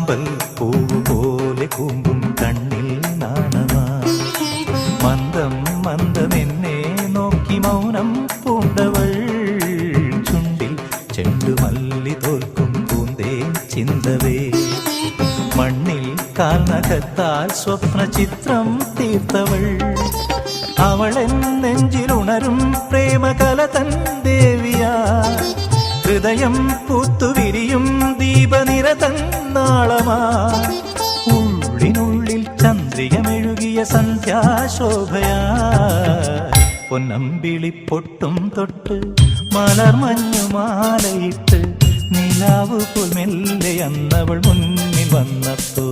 ആമ്പൽ പൂവ് പോലെ കൂമ്പും കണ്ണിൽ നാണമാ മന്ദം മന്ദമെന്നെ നോക്കി മൗനം പൂണ്ടവൾ ചുണ്ടിൽ ചെണ്ടുമല്ലി തോൽക്കും പൂന്തേൻ ചിന്തവേ മണ്ണിൽ കാൽനഖത്താൽ സ്വപ്ന ചിത്രം തീർത്തവൾ അവളെൻ നെഞ്ചിലുണരും പ്രേമകല തൻ ദേവിയാ ഹൃദയം പൂത്തുവിരിയും ദീപനിര തന്നാളമാ ഉള്ളിനുള്ളിൽ ചന്ദ്രികമെഴുകിയ സന്ധ്യാശോഭയാ പൊന്നമ്പിളി പൊട്ടും തൊട്ട് മലർമഞ്ഞുമാലയിട്ട് നിലാവ് പോൽ മെല്ലെ അന്നവൾ മുന്നിൽ വന്നപ്പോ